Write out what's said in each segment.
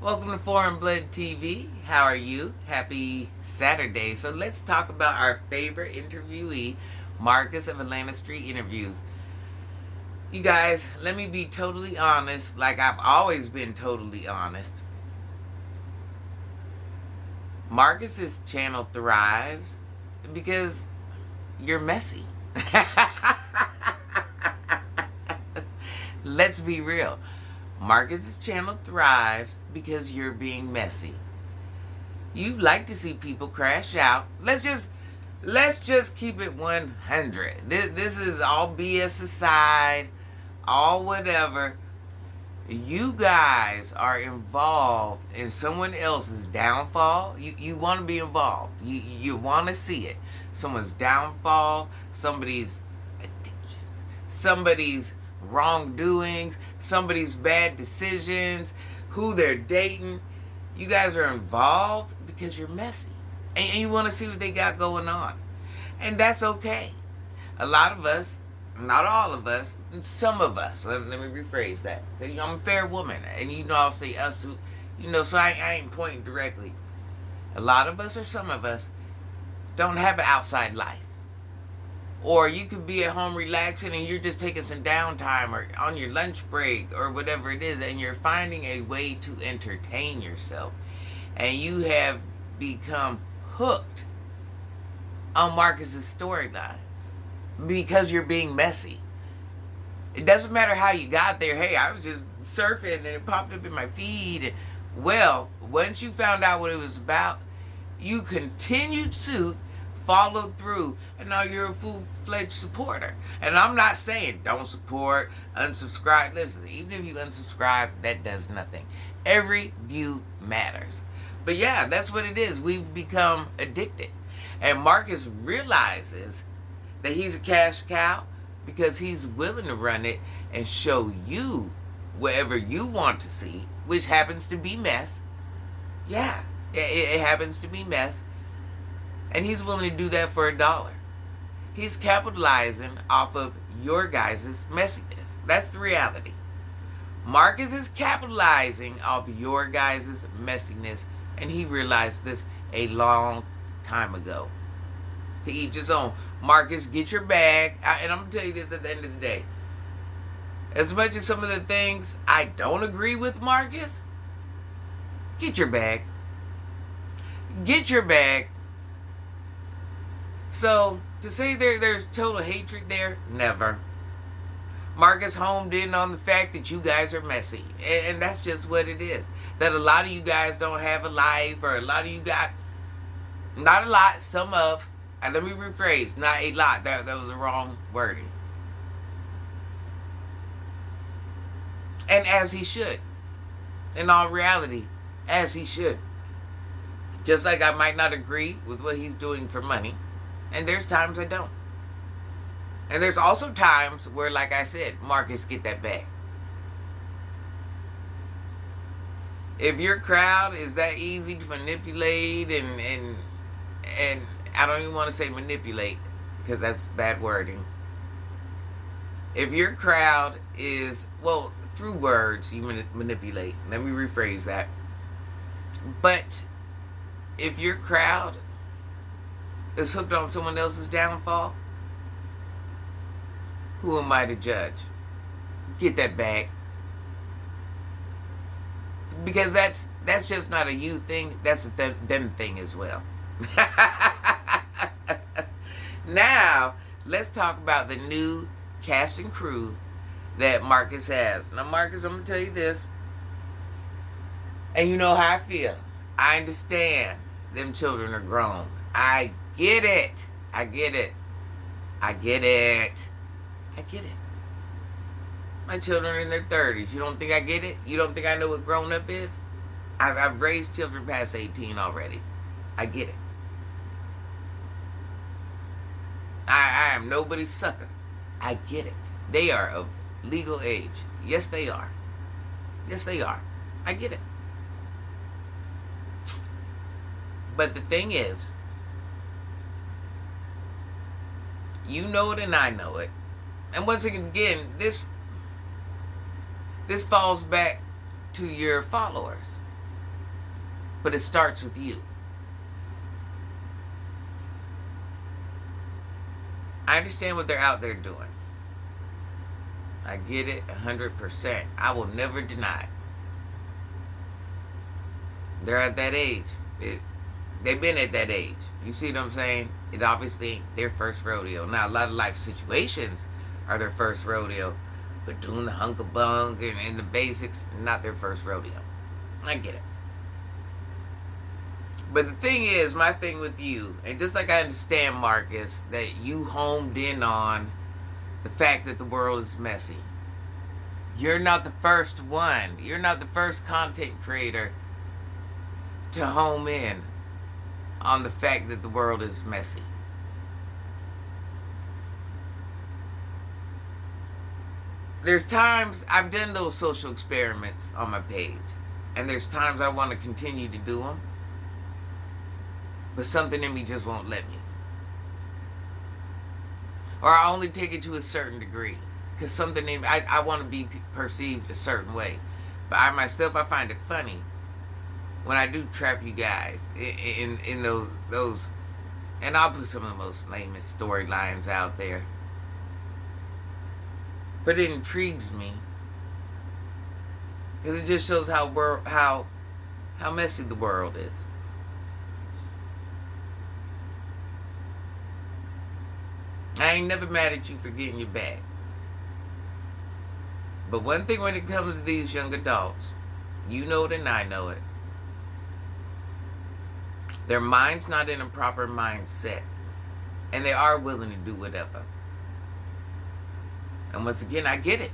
Welcome to Foreign Blood TV. How are you? Happy Saturday. So let's talk about our favorite interviewee, Marcus of Atlanta Street Interviews. You guys, let me be totally honest, like I've always been totally honest. Marcus's channel thrives because you're messy. Let's be real. Marcus's channel thrives because you're being messy. You like to see people crash out. Let's just keep it 100. This is all BS aside, all whatever. You guys are involved in someone else's downfall. You want to be involved. You want to see it. Someone's downfall, somebody's addiction, somebody's wrongdoings, somebody's bad decisions, who they're dating. You guys are involved because you're messy. And you want to see what they got going on. And that's okay. A lot of us, not all of us, some of us, let me rephrase that. I'm a fair woman, and I'll say us who, so I ain't pointing directly. A lot of us or some of us don't have an outside life. Or you could be at home relaxing and you're just taking some downtime or on your lunch break or whatever it is, and you're finding a way to entertain yourself. And you have become hooked on Marcus's storylines because you're being messy. It doesn't matter how you got there. Hey, I was just surfing and it popped up in my feed. Well, once you found out what it was about, you continued suit, followed through, and now you're a full-fledged supporter. And I'm not saying don't support, unsubscribe. Listen, even if you unsubscribe, that does nothing. Every view matters. But yeah, that's what it is. We've become addicted. And Marcus realizes that he's a cash cow because he's willing to run it and show you whatever you want to see, which happens to be mess. Yeah, it happens to be mess. And he's willing to do that for $1. He's capitalizing off of your guys' messiness. That's the reality. Marcus is capitalizing off your guys' messiness, and he realized this a long time ago. To each his own. Marcus, get your bag. And I'm going to tell you this at the end of the day. As much as some of the things I don't agree with Marcus, get your bag. Get your bag. So, to say there's total hatred there, never. Marcus homed in on the fact that you guys are messy. And that's just what it is. That a lot of you guys don't have a life, or a lot of you got, not a lot, some of, and let me rephrase, not a lot, that was the wrong wording. And as he should. In all reality, as he should. Just like I might not agree with what he's doing for money. And there's times I don't. And there's also times where, like I said, Marcus, get that back. If your crowd is that easy to manipulate and I don't even want to say manipulate because that's bad wording. If your crowd is, well, through words you manipulate. Let me rephrase that. But if your crowd is hooked on someone else's downfall, who am I to judge? Get that back. Because that's just not a you thing, that's a them thing as well. Now, let's talk about the new cast and crew that Marcus has. Now, Marcus, I'm going to tell you this. And you know how I feel. I understand them children are grown. I get it. I get it. I get it. I get it. My children are in their 30s. You don't think I get it? You don't think I know what grown up is? I've raised children past 18 already. I get it. I am nobody's sucker. I get it. They are of legal age. Yes, they are. Yes, they are. I get it. But the thing is, you know it and I know it. And once again, this falls back to your followers. But it starts with you. I understand what they're out there doing. I get it 100%. I will never deny it. They're at that age. They've been at that age. You see what I'm saying? It obviously ain't their first rodeo. Now, a lot of life situations are their first rodeo. But doing the hunk-a-bunk and the basics, not their first rodeo. I get it. But the thing is, my thing with you, and just like I understand, Marcus, that you homed in on the fact that the world is messy. You're not the first one. You're not the first content creator to home in on the fact that the world is messy. There's times I've done those social experiments on my page, and there's times I want to continue to do them, but something in me just won't let me. Or I only take it to a certain degree, because something in me, I want to be perceived a certain way. But I myself, I find it funny when I do trap you guys in those, and I'll put some of the most lamest storylines out there. But it intrigues me, because it just shows how messy the world is. I ain't never mad at you for getting your bag. But one thing when it comes to these young adults, you know it and I know it. Their mind's not in a proper mindset. And they are willing to do whatever. And once again, I get it.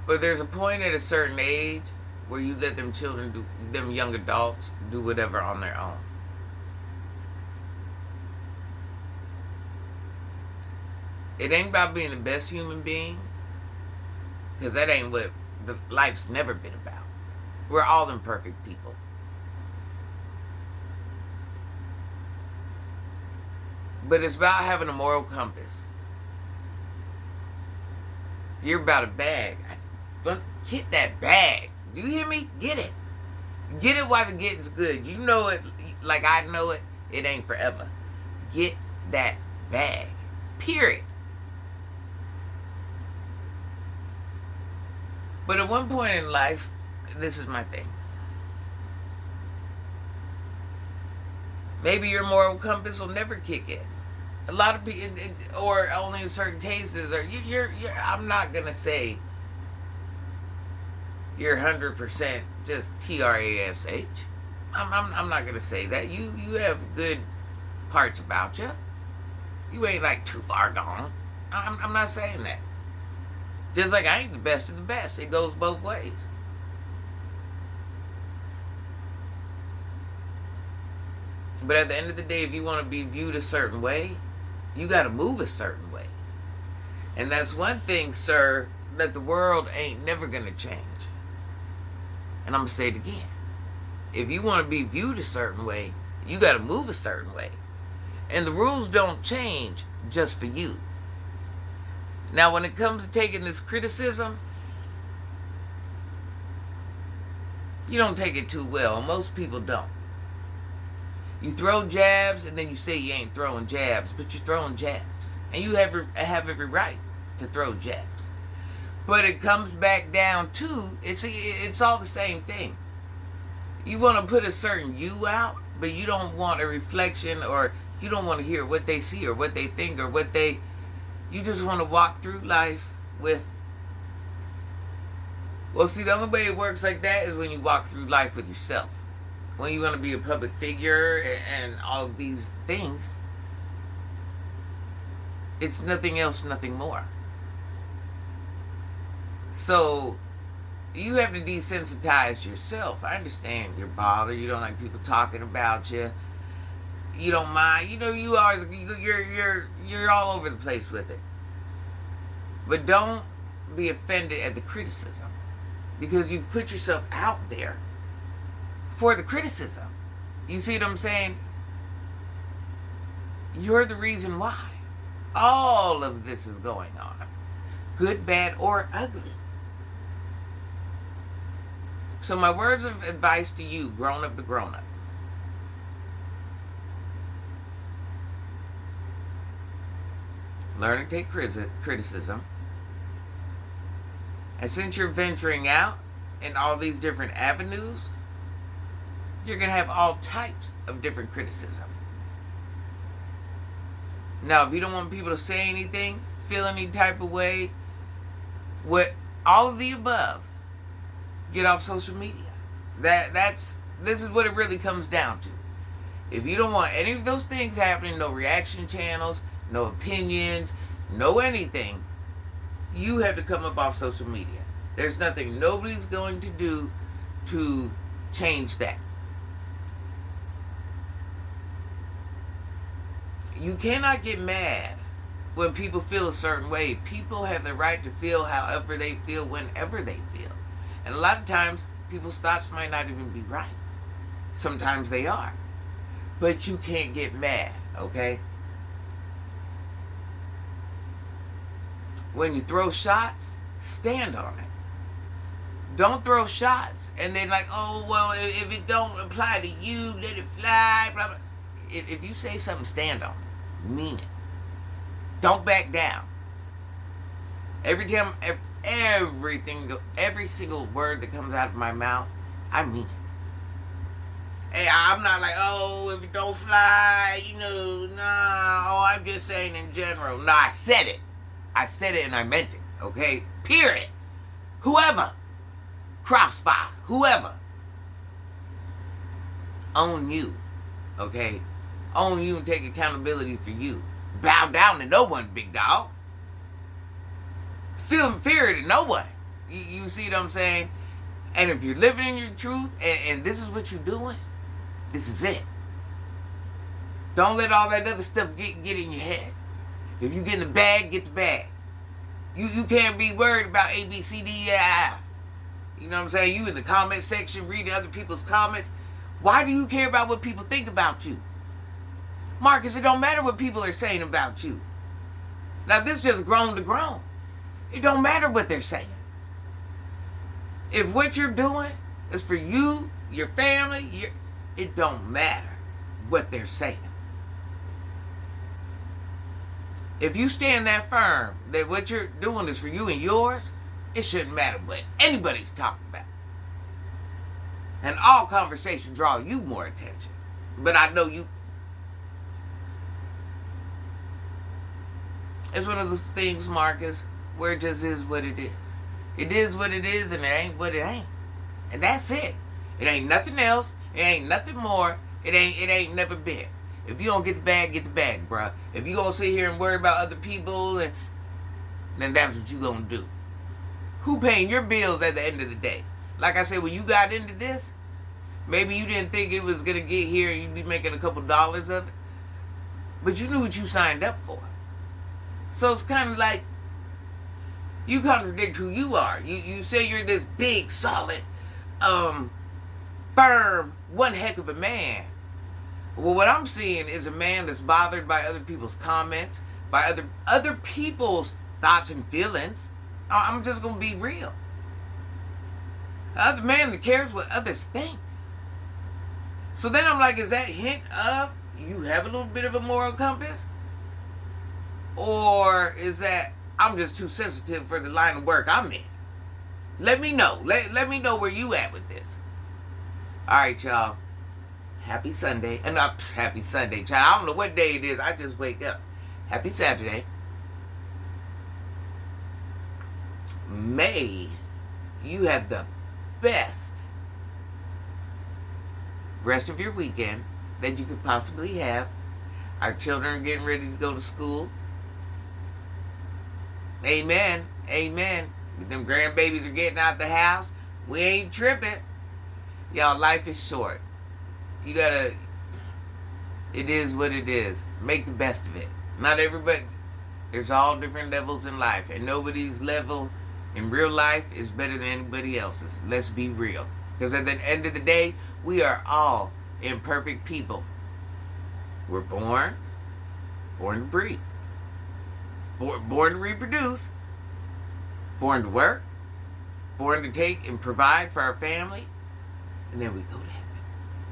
But there's a point at a certain age where you let them young adults do whatever on their own. It ain't about being the best human being, because that ain't what life's never been about. We're all imperfect people. But it's about having a moral compass. You're about a bag. Get that bag. Do you hear me? Get it. Get it while the getting's good. You know it like I know it. It ain't forever. Get that bag. Period. But at one point in life, this is my thing. Maybe your moral compass will never kick in. A lot of people, or only in certain cases, or you're I'm not gonna say you're 100% just trash. I'm not gonna say that. You have good parts about you. You ain't like too far gone. I'm not saying that. Just like I ain't the best of the best. It goes both ways. But at the end of the day, if you want to be viewed a certain way, you got to move a certain way. And that's one thing, sir, that the world ain't never going to change. And I'm going to say it again. If you want to be viewed a certain way, you got to move a certain way. And the rules don't change just for you. Now, when it comes to taking this criticism, you don't take it too well. Most people don't. You throw jabs, and then you say you ain't throwing jabs, but you're throwing jabs. And you have every right to throw jabs. But it comes back down to, it's all the same thing. You want to put a certain you out, but you don't want a reflection, or you don't want to hear what they see or what they think or what they... You just want to walk through life with... Well, see, the only way it works like that is when you walk through life with yourself. When you want to be a public figure and all of these things, it's nothing else, nothing more. So, you have to desensitize yourself. I understand you're bothered. You don't like people talking about you. You don't mind. You know, you're all over the place with it. But don't be offended at the criticism, because you've put yourself out there for the criticism. You see what I'm saying? You're the reason why all of this is going on. Good, bad, or ugly. So my words of advice to you, grown up to grown up. Learn to take criticism. And since you're venturing out in all these different avenues, you're going to have all types of different criticism. Now, if you don't want people to say anything, feel any type of way, with all of the above, get off social media. This is what it really comes down to. If you don't want any of those things happening, no reaction channels, no opinions, no anything, you have to come up off social media. There's nothing nobody's going to do to change that. You cannot get mad when people feel a certain way. People have the right to feel however they feel, whenever they feel. And a lot of times, people's thoughts might not even be right. Sometimes they are. But you can't get mad, okay? When you throw shots, stand on it. Don't throw shots and then like, oh, well, if it don't apply to you, let it fly, blah, blah. If you say something, stand on it. Mean it. Don't back down. Every single word that comes out of my mouth, I mean it. Hey, I'm not like, oh, if it don't fly, I'm just saying in general. No, I said it. I said it and I meant it, okay? Period. Whoever. Crossfire. Whoever. Own you, okay? Own you and take accountability for you. Bow down to no one, big dog. Feel inferior to no one. You see what I'm saying? And if you're living in your truth and this is what you're doing, this is it. Don't let all that other stuff get in your head. If you get in the bag, get the bag. You can't be worried about A, B, C, D, E, I. You know what I'm saying? You in the comment section reading other people's comments. Why do you care about what people think about you? Marcus, it don't matter what people are saying about you. Now, this just grown to grown. It don't matter what they're saying. If what you're doing is for you, your family, it don't matter what they're saying. If you stand that firm that what you're doing is for you and yours, it shouldn't matter what anybody's talking about. And all conversation draw you more attention. But I know you. It's one of those things, Marcus, where it just is what it is. It is what it is and it ain't what it ain't. And that's it. It ain't nothing else. It ain't nothing more. It ain't never been. If you don't get the bag, bruh. If you gonna sit here and worry about other people, then that's what you gonna do. Who paying your bills at the end of the day? Like I said, when you got into this, maybe you didn't think it was gonna get here and you'd be making a couple dollars of it. But you knew what you signed up for. So it's kind of like you contradict who you are. You say you're this big, solid, firm, one heck of a man. Well, what I'm seeing is a man that's bothered by other people's comments, by other people's thoughts and feelings. I'm just going to be real. Other man that cares what others think. So then I'm like, is that hint of you have a little bit of a moral compass? Or is that I'm just too sensitive for the line of work I'm in? Let me know. Let me know where you at with this. All right, y'all. Happy Sunday. Happy Sunday, child. I don't know what day it is. I just wake up. Happy Saturday. May you have the best rest of your weekend that you could possibly have. Our children are getting ready to go to school. Amen. Amen. Them grandbabies are getting out the house. We ain't tripping. Y'all, life is short. You gotta, it is what it is. Make the best of it. Not everybody, there's all different levels in life. And nobody's level in real life is better than anybody else's. Let's be real. Because at the end of the day, we are all imperfect people. We're born to breed. Born to reproduce. Born to work. Born to take and provide for our family. and then we go to heaven.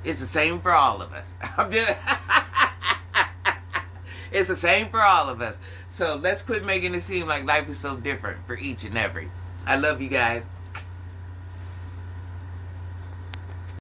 It's the same for all of us. I'm just it's the same for all of us. So let's quit making it seem like life is so different for each and every. I love you guys.